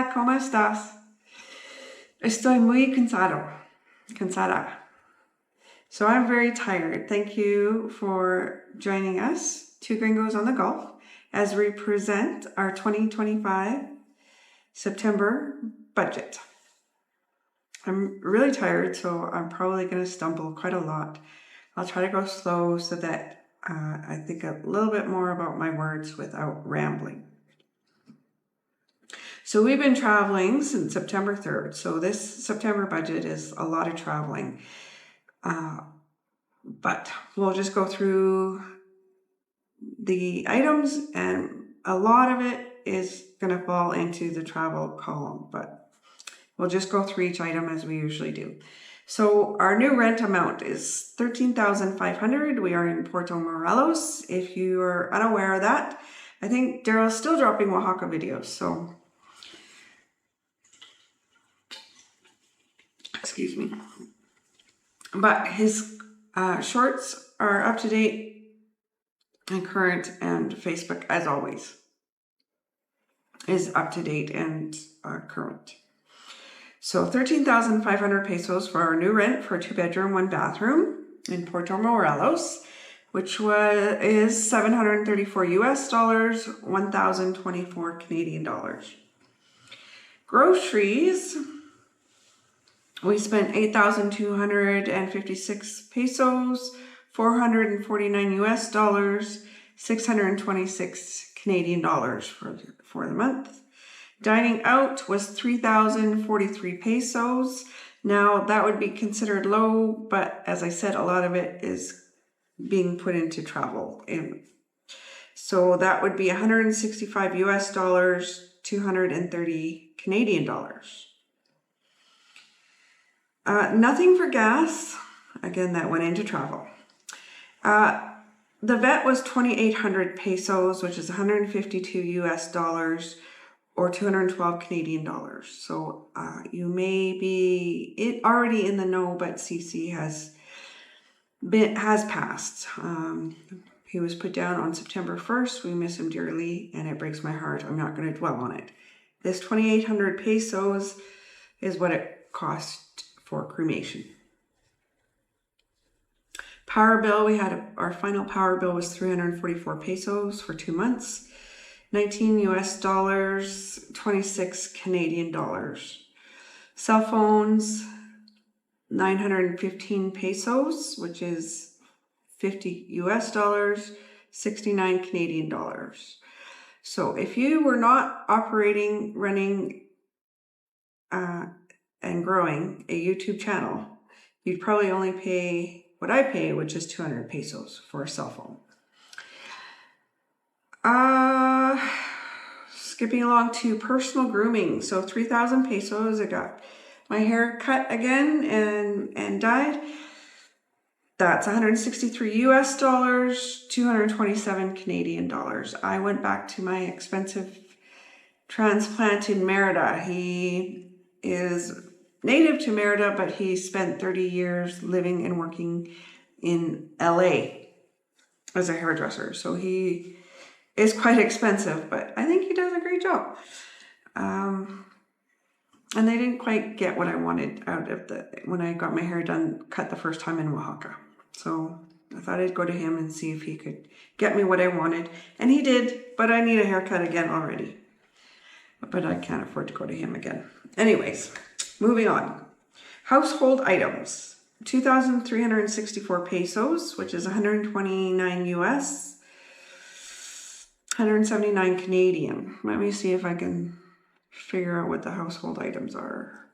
Hola, ¿cómo estás? Estoy muy cansada. So I'm very tired. Thank you for joining us, Two Gringos on the Golf, as we present our 2025 September budget. I'm really tired, so I'm probably going to stumble quite a lot. I'll try to go slow so that I think a little bit more about my words without rambling. So we've been traveling since September 3rd. So this September budget is a lot of traveling. But we'll just go through the items, and a lot of it is going to fall into the travel column, but we'll just go through each item as we usually do. So our new rent amount is $13,500. We are in Puerto Morelos. If you are unaware of that, I think Darryl's still dropping Oaxaca videos, so excuse me. But his shorts are up to date and current, and Facebook, as always, is up to date and current. So 13,500 pesos for our new rent for a 2-bedroom, 1-bathroom in Puerto Morelos, which is $734 US, 1,024 Canadian dollars. Groceries, we spent 8,256 pesos, 449 US dollars, 626 Canadian dollars for the month. Dining out was 3,043 pesos. Now that would be considered low, but as I said, a lot of it is being put into travel. So that would be 165 US dollars, 230 Canadian dollars. Nothing for gas. Again, that went into travel. The vet was 2,800 pesos, which is 152 US dollars or 212 Canadian dollars. So you may be already in the know, but Cece has passed. He was put down on September 1st. We miss him dearly, and it breaks my heart. I'm not going to dwell on it. This 2,800 pesos is what it cost for cremation. Power bill, we had our final power bill was 344 pesos for 2 months, 19 US dollars, 26 Canadian dollars. Cell phones, 915 pesos, which is 50 US dollars, 69 Canadian dollars. So if you were not operating, running, and growing a YouTube channel, you'd probably only pay what I pay, which is 200 pesos for a cell phone. Skipping along to personal grooming. So 3,000 pesos. I got my hair cut again and dyed. That's 163 US dollars, 227 Canadian dollars. I went back to my expensive transplant in Merida. He is native to Merida, but he spent 30 years living and working in LA as a hairdresser. So he is quite expensive, but I think he does a great job. And they didn't quite get what I wanted out of when I got my hair done, cut the first time in Oaxaca. So I thought I'd go to him and see if he could get me what I wanted. And he did, but I need a haircut again already. But I can't afford to go to him again. Anyways, moving on. Household items. 2,364 pesos, which is 129 US, 179 Canadian. Let me see if I can figure out what the household items are.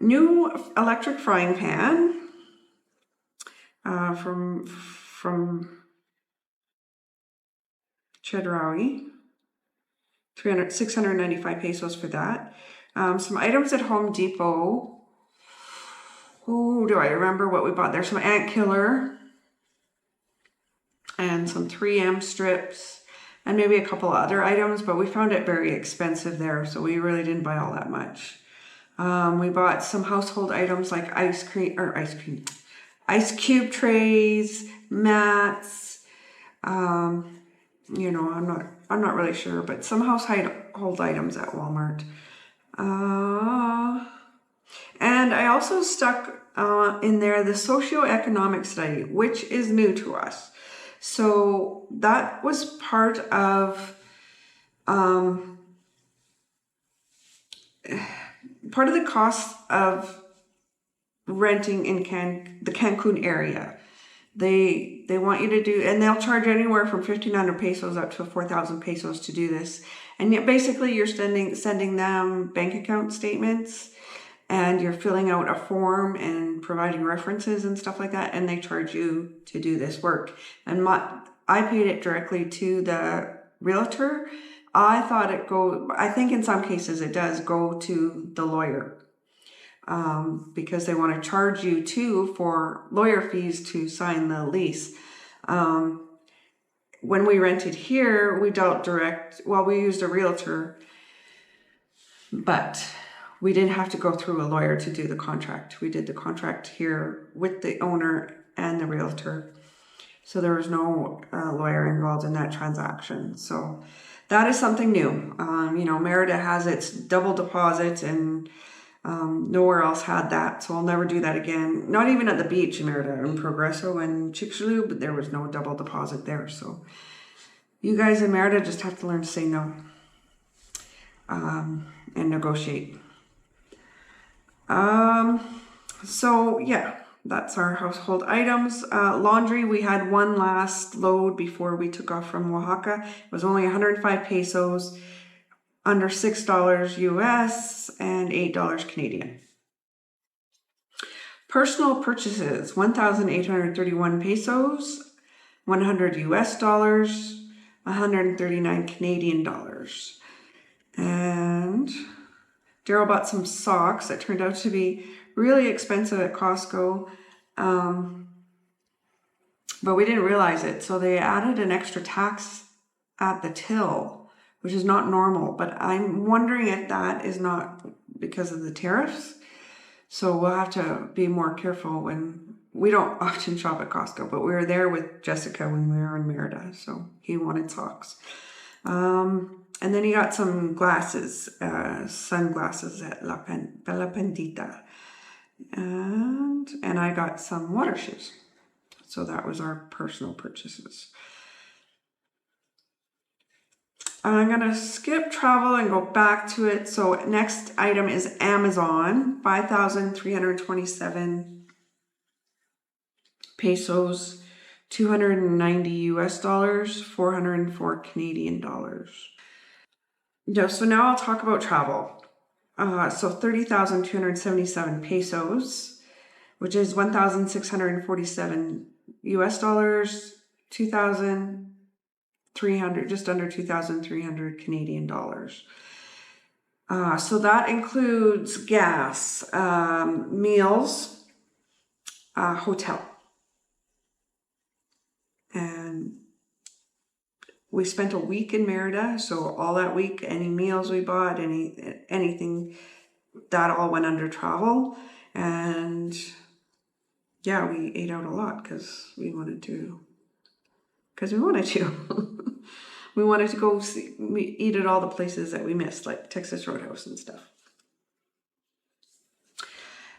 New electric frying pan from Darryle. 695 pesos for that. Some items at Home Depot. Oh, do I remember what we bought there? Some ant killer and some 3M strips and maybe a couple other items, but we found it very expensive there, so we really didn't buy all that much. We bought some household items like ice cube trays, mats, you know, I'm not really sure, but some household items at Walmart. And I also stuck in there the socioeconomic study, which is new to us. So that was part of the cost of renting in the Cancun area. They want you to do, and they'll charge anywhere from 1,500 pesos up to 4,000 pesos to do this. And yet basically you're sending them bank account statements, and you're filling out a form and providing references and stuff like that, and they charge you to do this work. And I paid it directly to the realtor. I think in some cases it does go to the lawyer, because they want to charge you too for lawyer fees to sign the lease. When we rented here, we we used a realtor, but we didn't have to go through a lawyer to do the contract. We did the contract here with the owner and the realtor. So there was no lawyer involved in that transaction. So that is something new. Merida has its double deposit, and nowhere else had that. So I'll never do that again. Not even at the beach in Merida, in Progreso and Chicxulub, but there was no double deposit there. So you guys in Merida just have to learn to say no, and negotiate. So yeah, that's our household items. Laundry, we had one last load before we took off from Oaxaca. It was only 105 pesos, under $6 US and $8 Canadian. Personal purchases, 1,831 pesos, 100 US dollars, 139 Canadian dollars. And Darryle bought some socks that turned out to be really expensive at Costco, but we didn't realize it. So they added an extra tax at the till, which is not normal, but I'm wondering if that is not because of the tariffs. So we'll have to be more careful when we don't often shop at Costco, but we were there with Jessica when we were in Merida, so he wanted socks. And then he got some glasses, sunglasses at La Pendita. And I got some water shoes. So that was our personal purchases. I'm going to skip travel and go back to it. So next item is Amazon, 5,327 pesos, 290 US dollars, 404 Canadian dollars. Yeah, so now I'll talk about travel. So 30,277 pesos, which is 1,647 US dollars, 2,300, just under 2,300 Canadian dollars. So that includes gas, meals, hotel. And we spent a week in Merida, so all that week, any meals we bought, anything, that all went under travel. And yeah, we ate out a lot because we wanted to. We wanted to go eat at all the places that we missed, like Texas Roadhouse and stuff.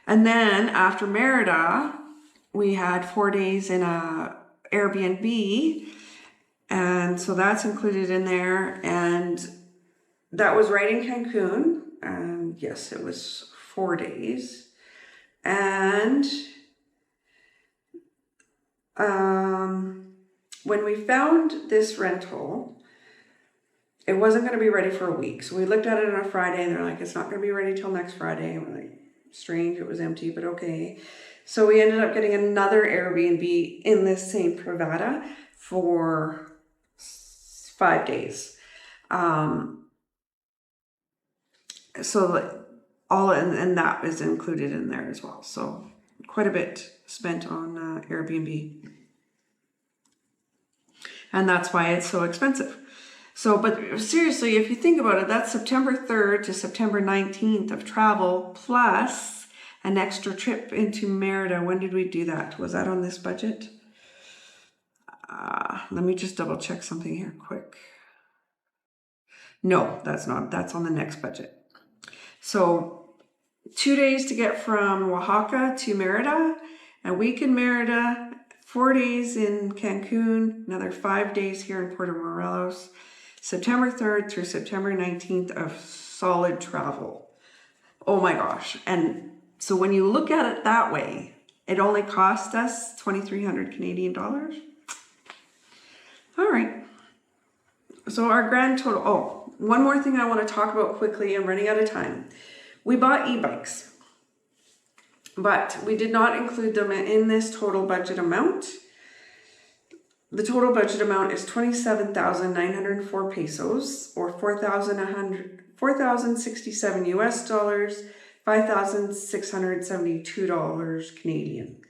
And then after Merida, we had 4 days in a Airbnb. And so that's included in there. And that was right in Cancun. And yes, it was 4 days. And when we found this rental, it wasn't going to be ready for a week. So we looked at it on a Friday and they're like, it's not going to be ready till next Friday. And we're like, strange, it was empty, but okay. So we ended up getting another Airbnb in this same Privada for 5 days. So all, and that is included in there as well. So quite a bit spent on Airbnb. And that's why it's so expensive. So, but seriously, if you think about it, that's September 3rd to September 19th of travel, plus an extra trip into Merida. When did we do that? Was that on this budget? Let me just double check something here quick. No, that's not. That's on the next budget. So 2 days to get from Oaxaca to Merida, a week in Merida, 4 days in Cancun, another 5 days here in Puerto Morelos, September 3rd through September 19th of solid travel. Oh my gosh. And so when you look at it that way, it only cost us 2,300 Canadian dollars. All right. So our grand total, oh, one more thing I want to talk about quickly. I'm running out of time. We bought e-bikes, but we did not include them in this total budget amount. The total budget amount is 27,904 pesos, or 4,067 US dollars, $5,672 Canadian.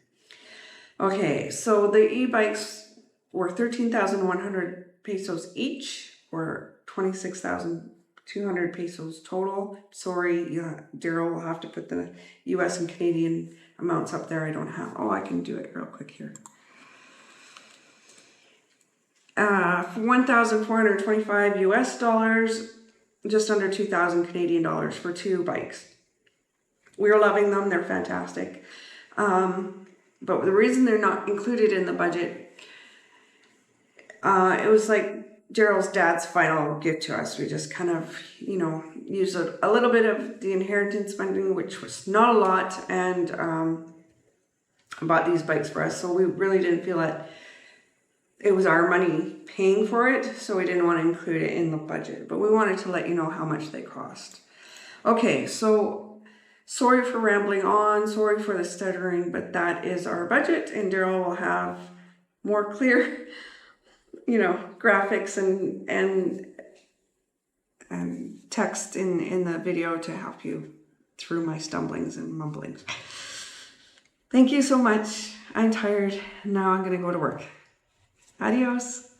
Okay, so the e-bikes were 13,100 pesos each, or 26,200 pesos total. Sorry, yeah, Darryle will have to put the US and Canadian amounts up there. I don't have, oh, I can do it real quick here. For 1,425 US dollars, just under 2,000 Canadian dollars for 2 bikes. We're loving them, they're fantastic. But the reason they're not included in the budget, it was like Darryl's dad's final gift to us. We just kind of, used a little bit of the inheritance funding, which was not a lot, and bought these bikes for us. So we really didn't feel that it was our money paying for it, so we didn't want to include it in the budget. But we wanted to let you know how much they cost. Okay, so sorry for rambling on, sorry for the stuttering, but that is our budget, and Darryle will have more clear, graphics and text in the video to help you through my stumblings and mumblings. Thank you so much. I'm tired. Now I'm going to go to work. Adios.